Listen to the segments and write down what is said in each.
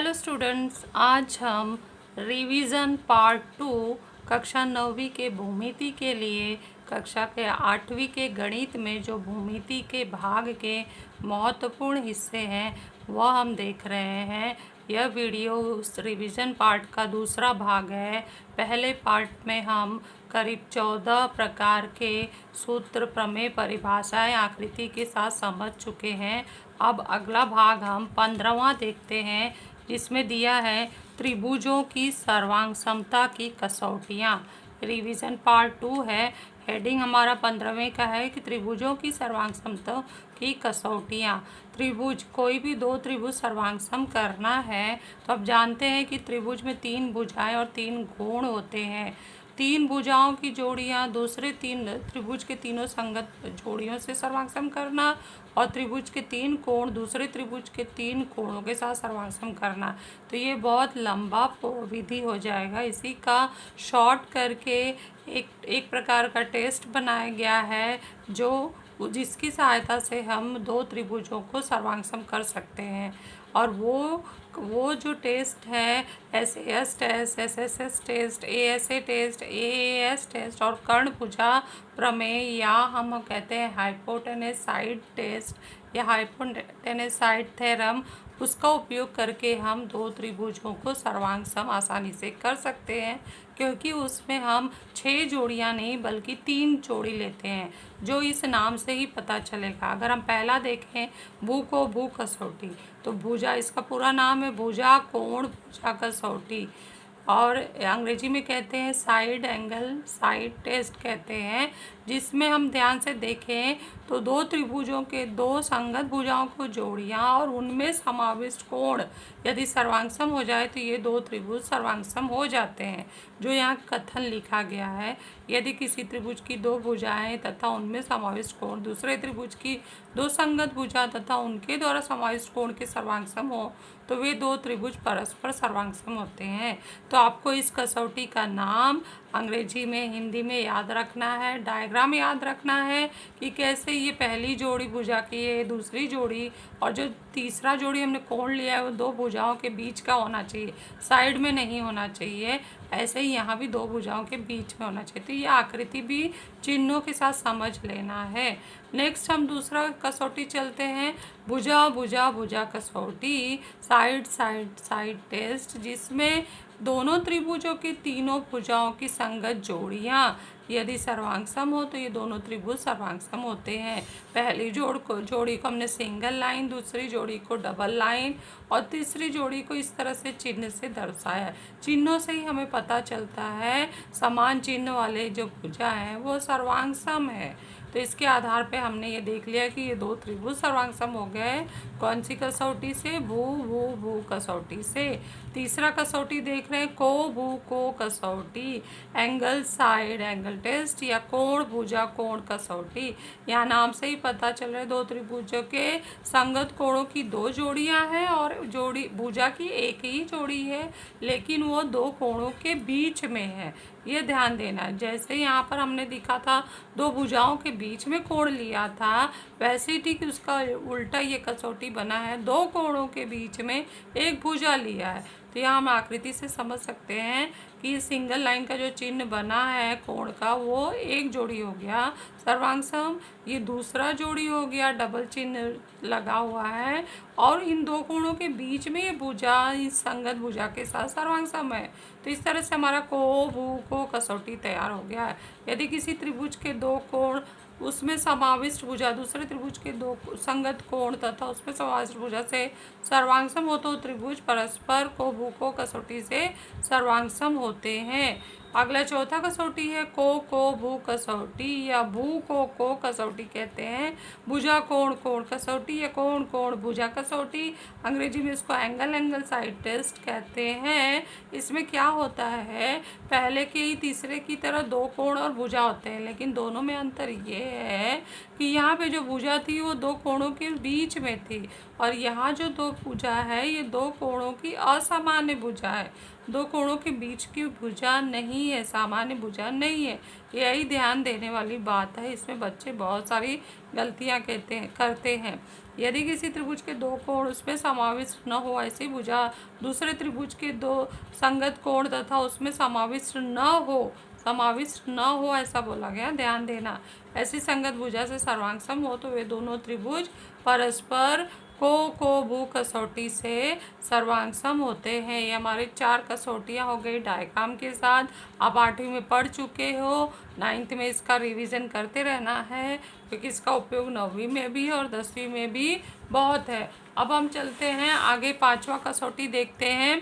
Hello students, आज हम revision part 2 कक्षा 9वीं के भूमिति के लिए कक्षा के 8वीं के गणित में जो भूमिति के भाग के महत्वपूर्ण हिस्से हैं वह हम देख रहे हैं। यह वीडियो उस रिवीजन पार्ट का दूसरा भाग है। पहले पार्ट में हम करीब 14 प्रकार के सूत्र, प्रमेय, परिभाषाएं आकृति के साथ समझ चुके हैं। अब अगला भाग हम 15वां देखते हैं, जिसमें दिया है त्रिभुजों की सर्वांग समता की कसौटियाँ। रिवीजन पार्ट 2 है। हेडिंग हमारा 15वें का है कि त्रिभुजों की सर्वांग समता की कसौटियाँ। त्रिभुज, कोई भी दो त्रिभुज सर्वांग सम करना है तो आप जानते हैं कि त्रिभुज में 3 भुजाएं और 3 कोण होते हैं। 3 भुजाओं की जोड़ियाँ दूसरे 3 त्रिभुज के तीनों संगत जोड़ियों से सर्वांग सम करना और त्रिभुज के 3 कोण दूसरे त्रिभुज के 3 कोणों के साथ सर्वांग सम करना। तो ये बहुत लंबा विधि हो जाएगा। इसी का शॉर्ट करके एक प्रकार का टेस्ट बनाया गया है जिसकी सहायता से हम दो त्रिभुजों को सर्वांग सम कर सकते हैं। और वो जो टेस्ट है SAS test, SSS test, ASA test, AAS test और कर्णभुजा प्रमेय, या हम कहते हैं हाइपोटेनस साइड टेस्ट या हाइपोटेनस साइड थ्योरम, उसका उपयोग करके हम दो त्रिभुजों को सर्वांग सम आसानी से कर सकते हैं, क्योंकि उसमें हम 6 जोड़ियां नहीं बल्कि 3 जोड़ी लेते हैं, जो इस नाम से ही पता चलेगा। अगर हम पहला देखें भू कसौटी, तो भुजा, इसका पूरा नाम है भुजा कोण भुजा कसौटी, और अंग्रेजी में कहते हैं साइड एंगल साइड टेस्ट कहते हैं, जिसमें हम ध्यान से देखें तो दो त्रिभुजों के दो संगत भुजाओं को जोड़ियाँ और उनमें समाविष्ट कोण यदि सर्वांगसम हो जाए तो ये दो त्रिभुज सर्वांगसम हो जाते हैं, जो यहाँ कथन लिखा गया है। यदि किसी त्रिभुज की दो भुजाएं तथा उनमें समाविष्ट कोण दूसरे त्रिभुज की दो संगत भुजा तथा उनके द्वारा समाविष्ट कोण के सर्वांगसम हो तो वे दो त्रिभुज परस्पर सर्वांगसम होते हैं। तो आपको इस कसौटी का नाम अंग्रेजी में, हिंदी में याद रखना है, डायग्राम याद रखना है कि कैसे ये पहली जोड़ी भुजा की है, दूसरी जोड़ी, और जो तीसरा जोड़ी हमने कोण लिया है वो दो भुजाओं के बीच का होना चाहिए, साइड में नहीं होना चाहिए। ऐसे ही यहाँ भी दो भुजाओं के बीच में होना चाहिए। तो ये आकृति भी चिन्हों के साथ समझ लेना है। नेक्स्ट हम दूसरा कसौटी चलते हैं, भुजा भुजा भुजा कसौटी, साइड साइड साइड टेस्ट, जिसमें दोनों त्रिभुजों की तीनों भुजाओं की संगत जोड़ियाँ यदि सर्वांगसम हो तो ये दोनों त्रिभुज सर्वांगसम होते हैं। पहली जोड़ी को हमने सिंगल लाइन, दूसरी जोड़ी को डबल लाइन और तीसरी जोड़ी को इस तरह से चिन्ह से दर्शाया। चिन्हों से ही हमें पता चलता है समान चिन्ह वाले जो भुजा हैं वो सर्वांगसम है। तो इसके आधार पे हमने ये देख लिया कि ये दो त्रिभुज सर्वांगसम हो गए। कौन सी कसौटी से? भू कसौटी से। तीसरा कसौटी देख रहे हैं को कसौटी, एंगल साइड एंगल टेस्ट या कोण भुजा कोण कसौटी। यहाँ नाम से ही पता चल रहा है दो त्रिभुजों के संगत कोणों की दो जोड़ियाँ हैं और जोड़ी भुजा की एक ही जोड़ी है, लेकिन वो दो कोणों के बीच में है। ये ध्यान देना। जैसे यहाँ पर हमने दिखा था दो भुजाओं के बीच में कोण लिया था, वैसे ही ठीक उसका उल्टा ये कसौटी बना है, दो कोणों के बीच में एक भुजा लिया है। तो यहाँ हम आकृति से समझ सकते हैं कि सिंगल लाइन का जो चिन्ह बना है कोण का वो एक जोड़ी हो गया सर्वांगसम, ये दूसरा जोड़ी हो गया डबल चिन्ह लगा हुआ है, और इन दो कोणों के बीच में ये भुजा इस संगत भुजा के साथ सर्वांगसम है। तो इस तरह से हमारा को कसौटी तैयार हो गया है। यदि किसी त्रिभुज के दो कोण उसमें समाविष्ट भुजा दूसरे त्रिभुज के दो संगत कोण तथा उसमें समाविष्ट भुजा से सर्वांगसम हो तो त्रिभुज परस्पर को कसौटी से सर्वांगसम होते हैं। अगला चौथा कसौटी है को भू कसौटी या भू को कसौटी कहते हैं। भुजा कोण कोण कसौटी या कोण कोण भुजा कसौटी, अंग्रेजी में इसको एंगल साइड टेस्ट कहते हैं। इसमें क्या होता है, पहले के ही तीसरे की तरह दो कोण और भुजा होते हैं, लेकिन दोनों में अंतर ये है कि यहाँ पे जो भुजा थी वो दो कोणों के बीच में थी, और यहाँ जो दो भुजा है ये दो कोणों की असामान्य भुजा है, दो कोणों के बीच की भुजा नहीं नहीं है, सामान्य भुजा नहीं है। यही ध्यान देने वाली बात है। इसमें बच्चे बहुत सारी गलतियां करते हैं। यदि किसी त्रिभुज के दो कोण उसमें समाविष्ट न हो, ऐसी भुजा दूसरे त्रिभुज के दो संगत कोण तथा उसमें समाविष्ट न हो ऐसा बोला गया, ध्यान देना। ऐसी संगत भुजा से सर्वांग सम हो तो वे दोनों त्रिभुज परस्पर को भू कसौटी से सर्वांग सम होते हैं। ये हमारे 4 कसौटियाँ हो गई डायग्राम के साथ। आप 8वीं में पढ़ चुके हो, 9th में इसका रिवीजन करते रहना है, क्योंकि इसका उपयोग 9वीं में भी और 10वीं में भी बहुत है। अब हम चलते हैं आगे, 5वां कसौटी देखते हैं।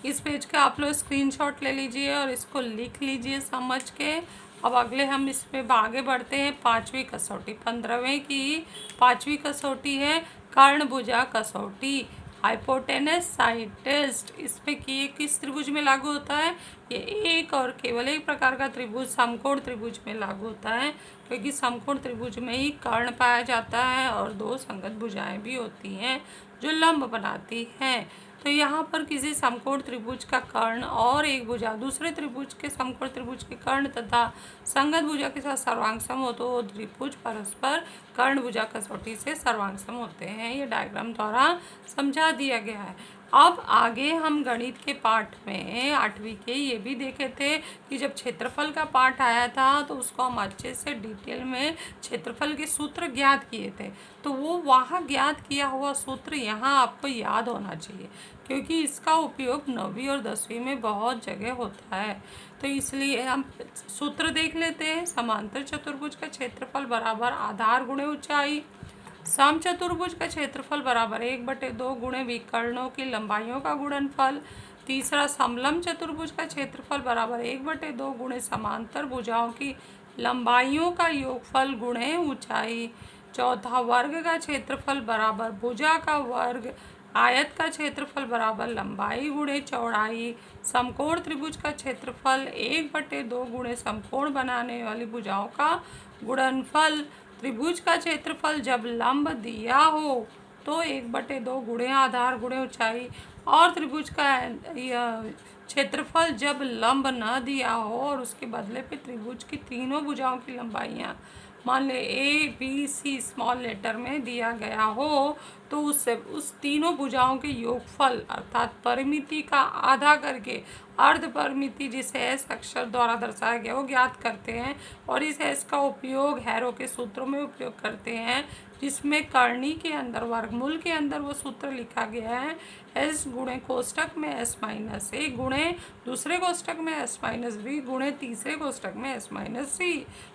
इस पेज का आप लोग स्क्रीनशॉट ले लीजिए और इसको लिख लीजिए समझ के। अब अगले हम इसमें आगे बढ़ते हैं। 5वीं कसौटी, 15वें की 5वीं कसौटी है कर्ण भुजा कसौटी, हाइपोटेनस साइड टेस्ट। इस पे कि किस त्रिभुज में लागू होता है? ये एक और केवल एक प्रकार का त्रिभुज समकोण त्रिभुज में लागू होता है, क्योंकि समकोण त्रिभुज में ही कर्ण पाया जाता है और 2 संगत भुजाएं भी होती हैं जो लंब बनाती हैं। तो यहाँ पर किसी समकोण त्रिभुज का कर्ण और एक भुजा दूसरे त्रिभुज के समकोण त्रिभुज के कर्ण तथा संगत भुजा के साथ सर्वांग सम हो तो त्रिभुज परस्पर कर्ण भुजा कसौटी से सर्वांग सम होते हैं। ये डायग्राम द्वारा समझा दिया गया है। अब आगे हम गणित के पाठ में 8वीं के ये भी देखे थे कि जब क्षेत्रफल का पाठ आया था तो उसको हम अच्छे से डिटेल में क्षेत्रफल के सूत्र ज्ञात किए थे। तो वो वहाँ ज्ञात किया हुआ सूत्र यहाँ आपको याद होना चाहिए, क्योंकि इसका उपयोग 9वीं और 10वीं में बहुत जगह होता है। तो इसलिए हम सूत्र देख लेते हैं। समांतर चतुर्भुज का क्षेत्रफल बराबर आधार गुणे ऊंचाई। समचतुर्भुज का क्षेत्रफल बराबर 1/2 गुणे विकर्णों की लंबाइयों का गुणनफल। तीसरा, समलंब चतुर्भुज का क्षेत्रफल बराबर 1/2 गुणे समांतर भुजाओं की लंबाइयों का योगफल गुणे ऊंचाई। चौथा, वर्ग का क्षेत्रफल बराबर भुजा का वर्ग। आयत का क्षेत्रफल बराबर लंबाई गुणे चौड़ाई। समकोण त्रिभुज का क्षेत्रफल 1/2 गुणे समकोण बनाने वाली भुजाओं का गुणनफल। त्रिभुज का क्षेत्रफल जब लंब दिया हो तो 1/2 गुणे आधार गुणे ऊंचाई, और त्रिभुज का क्षेत्रफल जब लंब न दिया हो और उसके बदले पे त्रिभुज की तीनों भुजाओं की लंबाइयाँ मान ले ABC स्मॉल लेटर में दिया गया हो तो उस तीनों भुजाओं के योगफल अर्थात परिमिति का आधा करके अर्ध परिमिति जिसे एस अक्षर द्वारा दर्शाया गया वो ज्ञात करते हैं। और इस एस का उपयोग हैरो के सूत्रों में उपयोग करते हैं, जिसमें करनी के अंदर वर्गमूल के अंदर वो सूत्र लिखा गया है एस गुणे कोष्टक में S-A गुणे दूसरे कोष्टक में S-B गुणे तीसरे कोष्टक में S-C।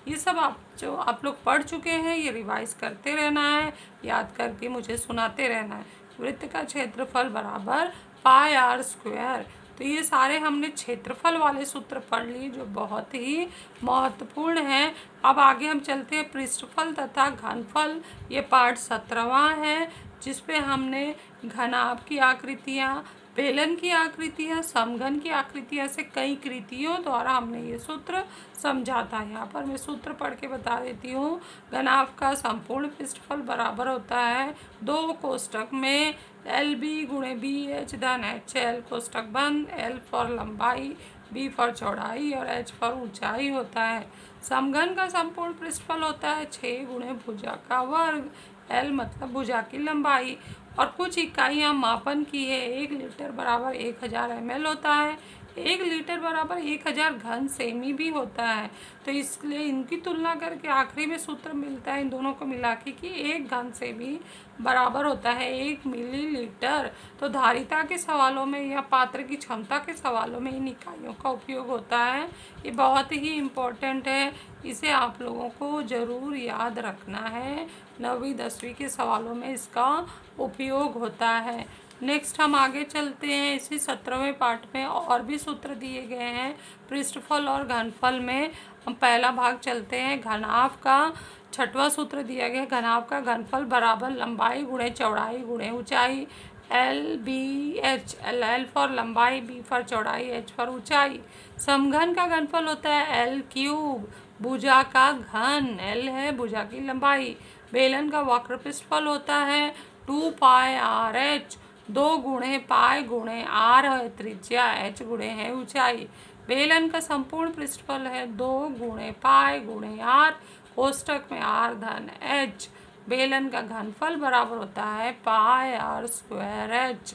ये सब आप लोग पढ़ चुके हैं, ये रिवाइज करते रहना है, याद करके मुझे सुनाते रहना है। वृत्त का क्षेत्रफल बराबर πr²। तो ये सारे हमने क्षेत्रफल वाले सूत्र पढ़ लिए जो बहुत ही महत्वपूर्ण हैं। अब आगे हम चलते हैं पृष्ठफल तथा घनफल। ये पाठ 17वां है, जिस पे हमने घनाभ की आकृतियाँ, बेलन की आकृतियाँ, समघन की आकृतियाँ से कई कृतियों द्वारा हमने ये सूत्र समझा था। यहाँ पर मैं सूत्र पढ़ के बता देती हूँ। घनाभ का संपूर्ण पृष्ठफल बराबर होता है 2 कोष्टक में LB गुणे BH धन HL कोष्टक बंद, L फॉर लंबाई, B फॉर चौड़ाई और H फॉर ऊंचाई होता है। समघन का संपूर्ण पृष्ठफल होता है 6 गुणे भुजा का वर्ग, L मतलब भुजा की लंबाई। और कुछ इकाइयाँ मापन की है। 1 लीटर बराबर 1000 ml होता है। 1 लीटर बराबर 1000 घन सेमी भी होता है। तो इसलिए इनकी तुलना करके आखिरी में सूत्र मिलता है इन दोनों को मिला के कि 1 घन सेमी बराबर होता है 1 मिलीलीटर। तो धारिता के सवालों में या पात्र की क्षमता के सवालों में इन इकाइयों का उपयोग होता है। ये बहुत ही इम्पोर्टेंट है, इसे आप लोगों को ज़रूर याद रखना है। 9वीं 10वीं के सवालों में इसका उपयोग होता है। नेक्स्ट हम आगे चलते हैं। इसी 17वें पाठ में और भी सूत्र दिए गए हैं पृष्ठफल और घनफल में। हम पहला भाग चलते हैं। घनाभ का 6वां सूत्र दिया गया है। घनाभ का घनफल बराबर लंबाई गुणे चौड़ाई गुणे ऊंचाई। LBH, L फॉर लंबाई, B फॉर चौड़ाई, H फॉर ऊंचाई। समघन का घनफल होता है L3, भुजा का घन, L है भुजा की लंबाई। बेलन का वक्र पृष्ठफल होता है 2πRH, 2 गुणे पाई गुणे आर है त्रिज्या, h गुणे है ऊंचाई। बेलन का संपूर्ण पृष्ठफल है 2 गुणे पाई गुणे आर, कोष्टक में आर धन h। बेलन का घनफल बराबर होता है पाई आर स्क्वायर h।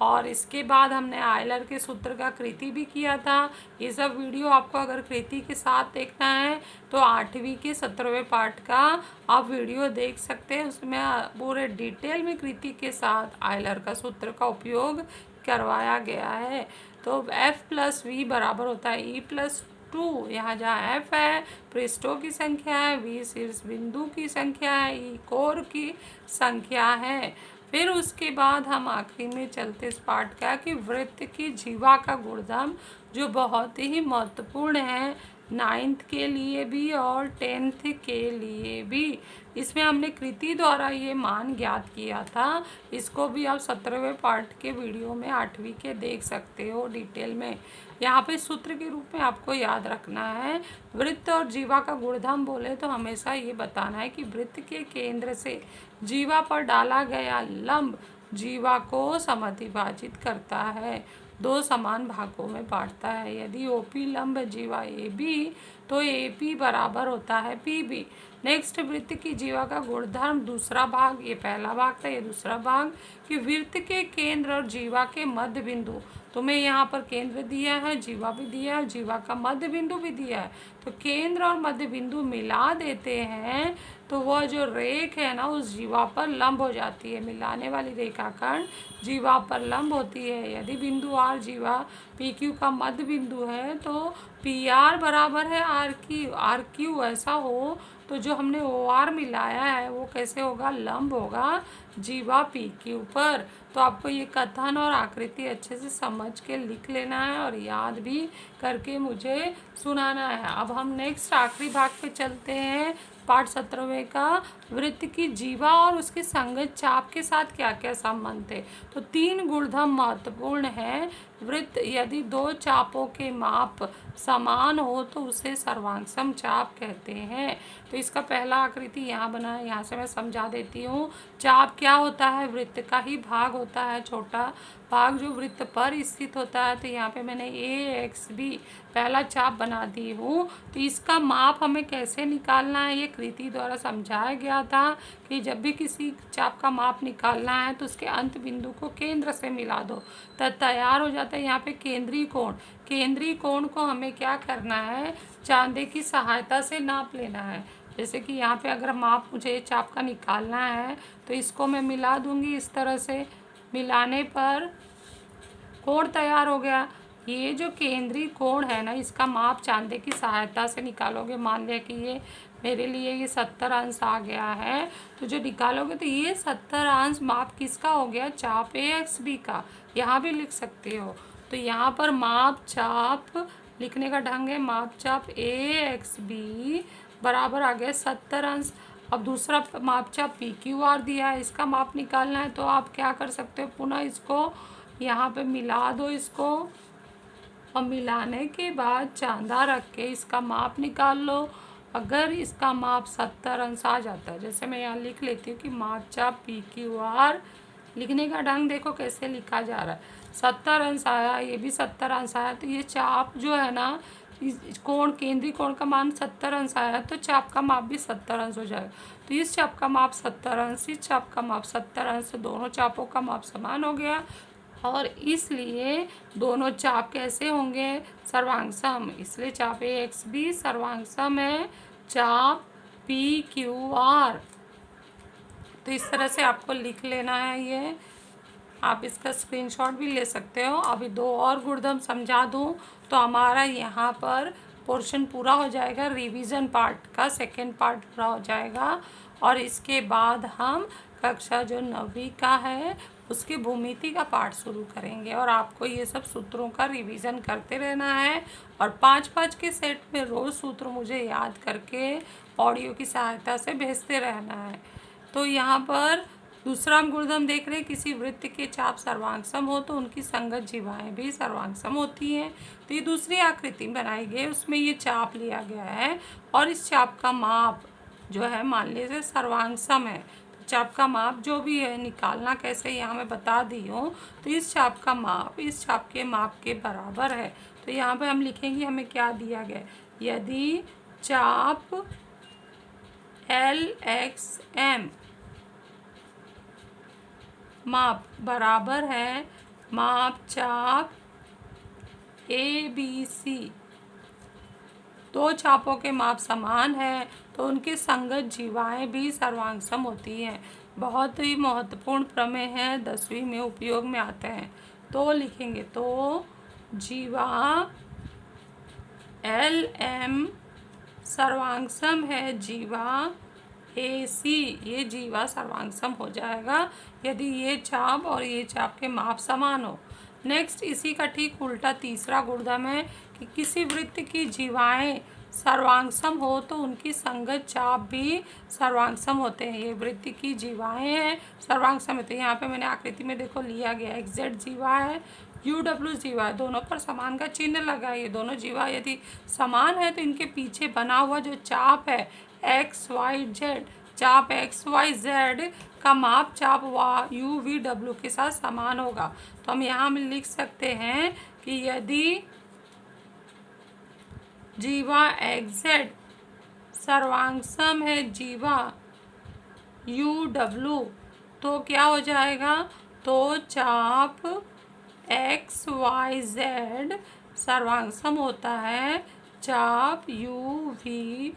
और इसके बाद हमने आयलर के सूत्र का कृति भी किया था। ये सब वीडियो आपको अगर कृति के साथ देखना है तो 8वीं के 17वें पार्ट का आप वीडियो देख सकते हैं। उसमें पूरे डिटेल में कृति के साथ आयलर का सूत्र का उपयोग करवाया गया है। तो F+V बराबर होता है E+2। यहाँ जहाँ F है पृष्ठों की संख्या है, V शीर्ष बिंदु की संख्या है, E कोर की संख्या है। फिर उसके बाद हम आखिरी में चलते इस पार्ट का कि वृत्त की जीवा का गुणधर्म, जो बहुत ही महत्वपूर्ण है 9th के लिए भी और 10th के लिए भी। इसमें हमने कृति द्वारा ये मान ज्ञात किया था। इसको भी आप 17वें पार्ट के वीडियो में 8वीं के देख सकते हो डिटेल में। यहाँ पे सूत्र के रूप में आपको याद रखना है, वृत्त और जीवा का गुणधर्म बोले तो हमेशा ये बताना है कि वृत्त के केंद्र से जीवा पर डाला गया लंब जीवा को समद्विभाजित करता है, 2 समान भागों में बांटता है। यदि ओपी लंब जीवा ए बी तो एपी बराबर होता है पीबी। नेक्स्ट, वृत्त की जीवा का गुणधर्म दूसरा भाग, ये पहला भाग था, ये दूसरा भाग, कि वृत्त के केंद्र और जीवा के मध्य बिंदु, तुम्हें यहाँ पर केंद्र दिया है, जीवा भी दिया है, जीवा का मध्य बिंदु भी दिया है, तो केंद्र और मध्य बिंदु मिला देते हैं तो वह जो रेख है ना उस जीवा पर लंब हो जाती है। मिलाने वाली रेखाखंड जीवा पर लंब होती है। यदि बिंदु आर जीवा पी क्यू का मध्य बिंदु है तो पी आर बराबर है आर क्यू ऐसा हो तो जो हमने ओ आर मिलाया है वो कैसे होगा, लंब होगा जीवा पी क्यू पर। तो आपको ये कथन और आकृति अच्छे से समझ के लिख लेना है और याद भी करके मुझे सुनाना है। अब हम नेक्स्ट आखिरी भाग पे चलते हैं, पार्ट 17वें का, वृत्त की जीवा और उसके संगत चाप के साथ क्या क्या संबंध थे। तो 3 गुणधर्म महत्वपूर्ण हैं। वृत्त यदि 2 चापों के माप समान हो तो उसे सर्वांगसम चाप कहते हैं। तो इसका पहला आकृति यहाँ बना है, यहाँ से मैं समझा देती हूँ। चाप क्या होता है, वृत्त का ही भाग होता है, छोटा भाग जो वृत्त पर स्थित होता है। तो यहाँ पे मैंने AXB पहला चाप बना दी हूँ। तो इसका माप हमें कैसे निकालना है ये कृति द्वारा समझाया गया था कि जब भी किसी चाप का माप निकालना है तो उसके अंत बिंदु को केंद्र से मिला दो तो तैयार हो जाता है यहाँ पे केंद्रीय कोण। केंद्रीय कोण को हमें क्या करना है, चांदे की सहायता से नाप लेना है। जैसे कि यहाँ पे अगर माप मुझे चाप का निकालना है तो इसको मैं मिला दूंगी इस तरह से। मिलाने पर कोण तैयार हो गया। ये जो केंद्रीय कोण है ना इसका माप चांदे की सहायता से निकालोगे। मान लिया कि ये मेरे लिए ये 70 अंश आ गया है तो जो निकालोगे तो ये 70 अंश माप किसका हो गया, चाप AXB का। यहाँ भी लिख सकते हो। तो यहाँ पर माप चाप लिखने का ढंग है, माप चाप AXB बराबर आ गया 70 अंश। अब दूसरा माप चाप PQR दिया है, इसका माप निकालना है तो आप क्या कर सकते हो, पुनः इसको यहाँ पे मिला दो इसको और मिलाने के बाद चांदा रख के इसका माप निकाल लो। अगर इसका माप 70 अंश आ जाता है, जैसे मैं यहाँ लिख लेती हूँ कि माप चाप PQR, लिखने का ढंग देखो कैसे लिखा जा रहा है। 70 अंश आया, ये भी 70 अंश आया, तो ये चाप जो है ना कोण, केंद्रीय कोण का मान 70 अंश आया तो चाप का माप भी 70 अंश हो जाएगा। तो इस चाप का माप 70 अंश, इस चाप का माप 70 अंश, दोनों चापों का माप समान हो गया और इसलिए दोनों चाप कैसे होंगे, सर्वांगसम। इसलिए चाप AXB सर्वांगसम है चाप PQR। तो इस तरह से आपको लिख लेना है ये, आप इसका स्क्रीनशॉट भी ले सकते हो। अभी 2 और गुणधर्म समझा दूँ तो हमारा यहाँ पर पोर्शन पूरा हो जाएगा, रिवीजन पार्ट का सेकेंड पार्ट पूरा हो जाएगा। और इसके बाद हम कक्षा जो 9वीं का है उसकी भूमिति का पार्ट शुरू करेंगे और आपको ये सब सूत्रों का रिवीजन करते रहना है और 5-5 के सेट में रोज़ सूत्र मुझे याद करके ऑडियो की सहायता से भेजते रहना है। तो यहाँ पर दूसरा हम गुणधर्म देख रहे हैं, किसी वृत्त के चाप सर्वांगसम हो तो उनकी संगत जीवाएं भी सर्वांगसम होती हैं। तो ये दूसरी आकृति बनाई गई, उसमें ये चाप लिया गया है और इस चाप का माप जो है मान लीजिए सर्वांगसम है। तो चाप का माप जो भी है निकालना कैसे यहाँ मैं बता दी हूँ। तो इस चाप का माप इस चाप के माप के बराबर है। तो यहाँ पे हम लिखेंगे हमें क्या दिया गया, यदि चाप LXM माप बराबर है माप चाप ABC, दो चापों के माप समान है तो उनकी संगत जीवाएं भी सर्वांगसम होती हैं। बहुत ही महत्वपूर्ण प्रमेय है, 10वीं में उपयोग में आते हैं। तो लिखेंगे तो जीवा LM सर्वांगसम है जीवा AC, ये जीवा सर्वांगसम हो जाएगा यदि ये चाप और ये चाप के माप समान हो। नेक्स्ट इसी का ठीक उल्टा तीसरा गुणधर्म है कि किसी वृत्त की जीवाएं सर्वांगसम हो तो उनकी संगत चाप भी सर्वांगसम होते हैं। ये वृत्त की जीवाएं हैं सर्वांगसम होते हैं। यहाँ पे मैंने आकृति में देखो लिया गया XZ जीवा है, UW जीवा है, दोनों पर समान का चिन्ह लगा है। ये दोनों जीवा यदि समान है तो इनके पीछे बना हुआ जो चाप है XYZ, चाप XYZ का माप चाप UVW के साथ समान होगा। तो हम यहाँ में लिख सकते हैं कि यदि जीवा XZ सर्वांगसम है जीवा UW तो क्या हो जाएगा, तो चाप XYZ सर्वांगसम होता है चाप UVW।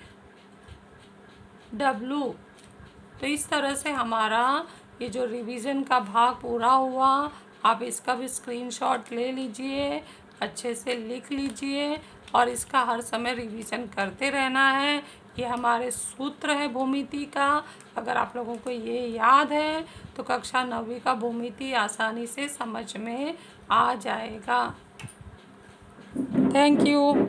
तो इस तरह से हमारा ये जो रिवीजन का भाग पूरा हुआ। आप इसका भी स्क्रीनशॉट ले लीजिए, अच्छे से लिख लीजिए और इसका हर समय रिवीजन करते रहना है। ये हमारे सूत्र है भूमिति का। अगर आप लोगों को ये याद है तो कक्षा 9वीं का भूमिति आसानी से समझ में आ जाएगा। Thank you.